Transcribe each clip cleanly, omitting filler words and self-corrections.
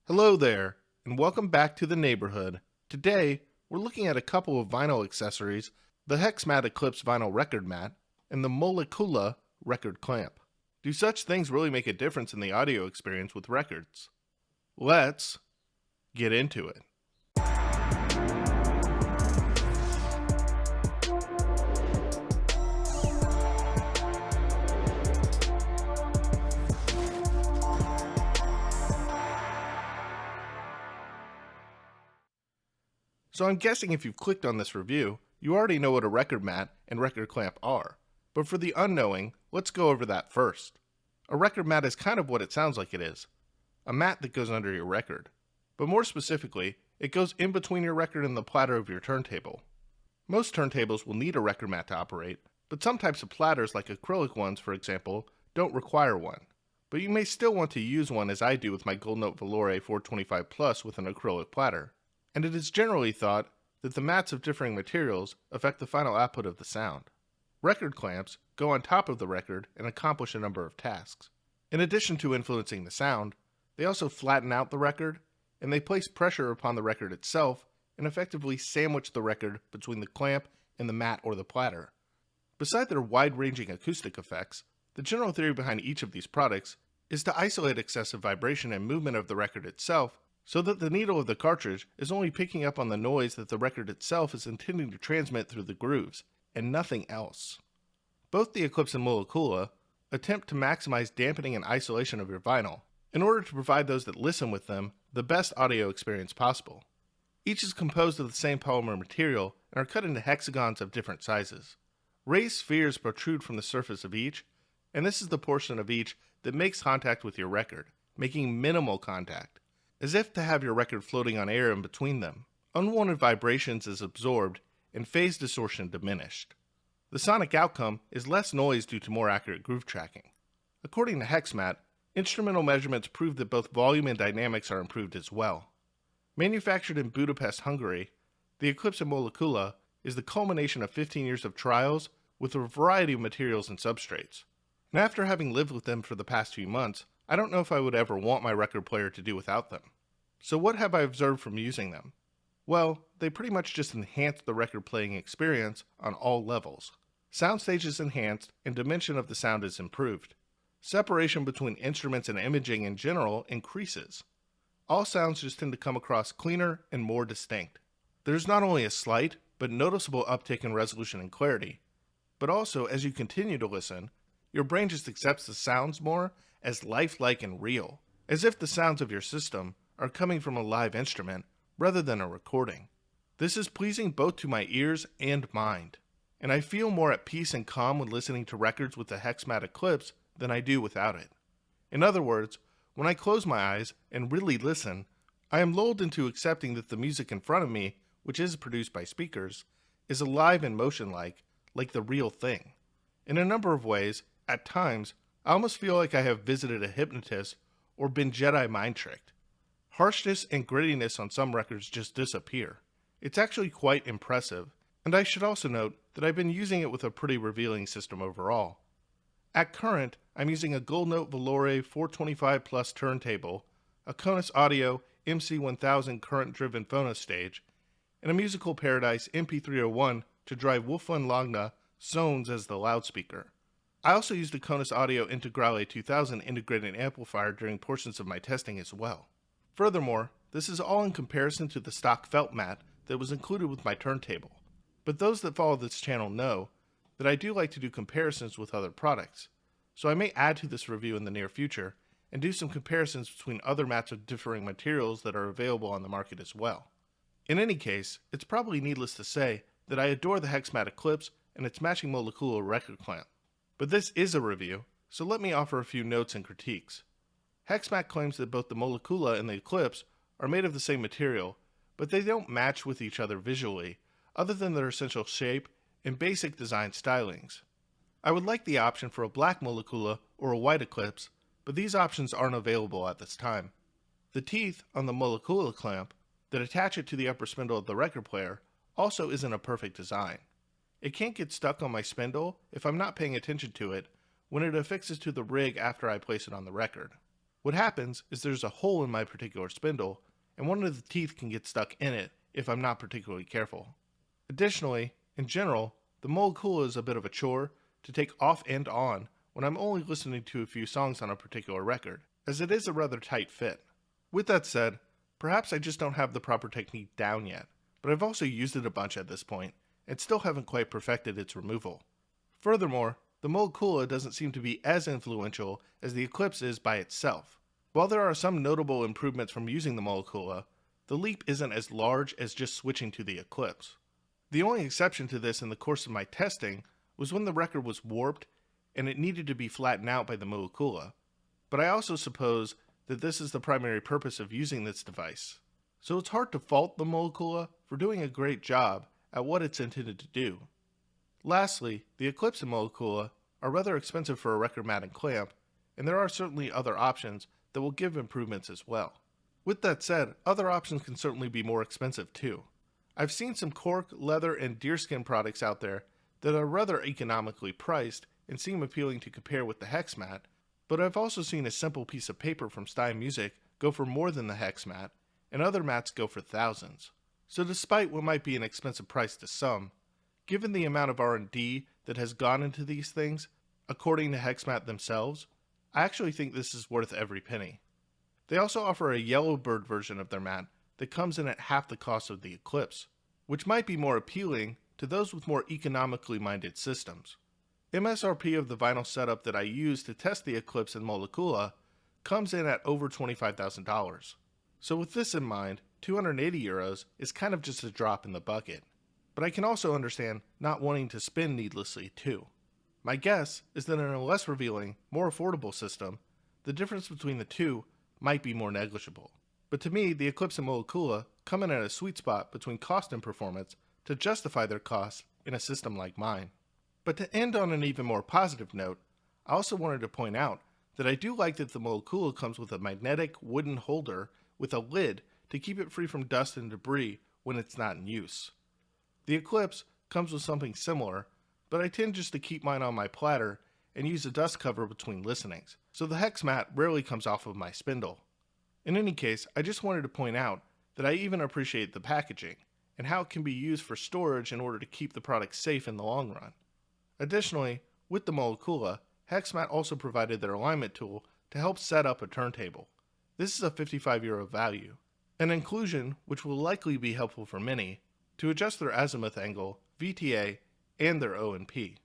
Hello there, and welcome back to the neighborhood. Today, we're looking at a couple of vinyl accessories, the Hex Mat Eclipse vinyl record mat, and the Molekula record clamp. Do such things really make a difference in the audio experience with records? Let's get into it. So I'm guessing if you've clicked on this review, you already know what a record mat and record clamp are. But for the unknowing, let's go over that first. A record mat is kind of what it sounds like it is. A mat that goes under your record. But more specifically, it goes in between your record and the platter of your turntable. Most turntables will need a record mat to operate, but some types of platters like acrylic ones, for example, don't require one. But you may still want to use one as I do with my Gold Note Velour 425 Plus with an acrylic platter. And it is generally thought that the mats of differing materials affect the final output of the sound. Record clamps go on top of the record and accomplish a number of tasks. In addition to influencing the sound, they also flatten out the record, and they place pressure upon the record itself and effectively sandwich the record between the clamp and the mat or the platter. Beside their wide-ranging acoustic effects, the general theory behind each of these products is to isolate excessive vibration and movement of the record itself so that the needle of the cartridge is only picking up on the noise that the record itself is intending to transmit through the grooves, and nothing else. Both the Eclipse and Molekula attempt to maximize dampening and isolation of your vinyl in order to provide those that listen with them the best audio experience possible. Each is composed of the same polymer material and are cut into hexagons of different sizes. Raised spheres protrude from the surface of each, and this is the portion of each that makes contact with your record, making minimal contact, as if to have your record floating on air in between them. Unwanted vibrations is absorbed and phase distortion diminished. The sonic outcome is less noise due to more accurate groove tracking. According to Hex Mat, instrumental measurements prove that both volume and dynamics are improved as well. Manufactured in Budapest, Hungary, the Eclipse and Molekula is the culmination of 15 years of trials with a variety of materials and substrates. And after having lived with them for the past few months, I don't know if I would ever want my record player to do without them. So what have I observed from using them? Well, they pretty much just enhance the record playing experience on all levels. Soundstage is enhanced and dimension of the sound is improved. Separation between instruments and imaging in general increases. All sounds just tend to come across cleaner and more distinct. There's not only a slight, but noticeable uptick in resolution and clarity, but also as you continue to listen, your brain just accepts the sounds more as lifelike and real, as if the sounds of your system are coming from a live instrument rather than a recording. This is pleasing both to my ears and mind, and I feel more at peace and calm when listening to records with the Hex Mat Eclipse than I do without it. In other words, when I close my eyes and really listen, I am lulled into accepting that the music in front of me, which is produced by speakers, is alive and motion-like the real thing. In a number of ways, at times, I almost feel like I have visited a hypnotist or been Jedi mind-tricked. Harshness and grittiness on some records just disappear. It's actually quite impressive, and I should also note that I've been using it with a pretty revealing system overall. At current, I'm using a Gold Note Velour 425 Plus turntable, a Konus Audio MC1000 current-driven phono stage, and a Musical Paradise MP301 to drive Wolfgang Lagna Sones as the loudspeaker. I also used a Konus Audio Integrale 2000 integrated amplifier during portions of my testing as well. Furthermore, this is all in comparison to the stock felt mat that was included with my turntable. But those that follow this channel know that I do like to do comparisons with other products, so I may add to this review in the near future and do some comparisons between other mats of differing materials that are available on the market as well. In any case, it's probably needless to say that I adore the Hex Mat Eclipse and its matching Molekula record clamp. But this is a review, so let me offer a few notes and critiques. Hex Mat claims that both the Molekula and the Eclipse are made of the same material, but they don't match with each other visually, other than their essential shape and basic design stylings. I would like the option for a black Molekula or a white Eclipse, but these options aren't available at this time. The teeth on the Molekula clamp that attach it to the upper spindle of the record player also isn't a perfect design. It can't get stuck on my spindle if I'm not paying attention to it when it affixes to the rig after I place it on the record. What happens is there's a hole in my particular spindle, and one of the teeth can get stuck in it if I'm not particularly careful. Additionally, in general, the Molekula is a bit of a chore to take off and on when I'm only listening to a few songs on a particular record, as it is a rather tight fit. With that said, perhaps I just don't have the proper technique down yet, but I've also used it a bunch at this point, and still haven't quite perfected its removal. Furthermore, the Molekula doesn't seem to be as influential as the Eclipse is by itself. While there are some notable improvements from using the Molekula, the leap isn't as large as just switching to the Eclipse. The only exception to this in the course of my testing was when the record was warped and it needed to be flattened out by the Molekula, but I also suppose that this is the primary purpose of using this device. So it's hard to fault the Molekula for doing a great job at what it's intended to do. Lastly, the Eclipse and Molekula are rather expensive for a record mat and clamp, and there are certainly other options that will give improvements as well. With that said, other options can certainly be more expensive too. I've seen some cork, leather, and deerskin products out there that are rather economically priced and seem appealing to compare with the Hex Mat, but I've also seen a simple piece of paper from Stein Music go for more than the Hex Mat, and other mats go for thousands. So despite what might be an expensive price to some, given the amount of R&D that has gone into these things, according to Hex Mat themselves, I actually think this is worth every penny. They also offer a Yellowbird version of their mat that comes in at half the cost of the Eclipse, which might be more appealing to those with more economically minded systems. MSRP of the vinyl setup that I used to test the Eclipse and Molekula comes in at over $25,000. So with this in mind, €280 is kind of just a drop in the bucket. But I can also understand not wanting to spend needlessly too. My guess is that in a less revealing, more affordable system, the difference between the two might be more negligible. But to me, the Eclipse and Molekula come in at a sweet spot between cost and performance to justify their costs in a system like mine. But to end on an even more positive note, I also wanted to point out that I do like that the Molekula comes with a magnetic wooden holder with a lid to keep it free from dust and debris when it's not in use. The Eclipse comes with something similar, but I tend just to keep mine on my platter and use a dust cover between listenings, so the Hex Mat rarely comes off of my spindle. In any case, I just wanted to point out that I even appreciate the packaging and how it can be used for storage in order to keep the product safe in the long run. Additionally, with the Molekula, Hex Mat also provided their alignment tool to help set up a turntable. This is a €55 value, an inclusion which will likely be helpful for many to adjust their azimuth angle, VTA, and their O&P.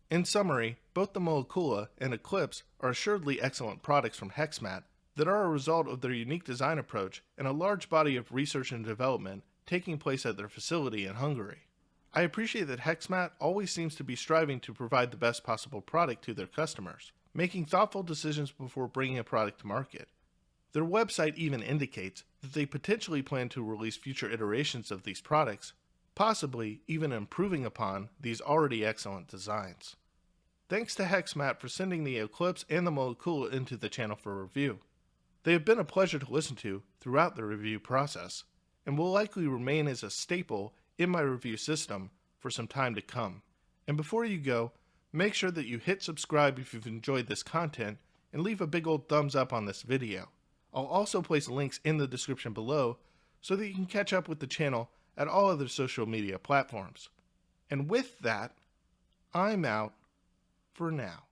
In summary, both the Molekula and Eclipse are assuredly excellent products from Hex Mat that are a result of their unique design approach and a large body of research and development taking place at their facility in Hungary. I appreciate that Hex Mat always seems to be striving to provide the best possible product to their customers, making thoughtful decisions before bringing a product to market. Their website even indicates that they potentially plan to release future iterations of these products, possibly even improving upon these already excellent designs. Thanks to Hex Mat for sending the Eclipse and the Molekula into the channel for review. They have been a pleasure to listen to throughout the review process, and will likely remain as a staple in my review system for some time to come. And before you go, make sure that you hit subscribe if you've enjoyed this content, and leave a big old thumbs up on this video. I'll also place links in the description below so that you can catch up with the channel at all other social media platforms. And with that, I'm out for now.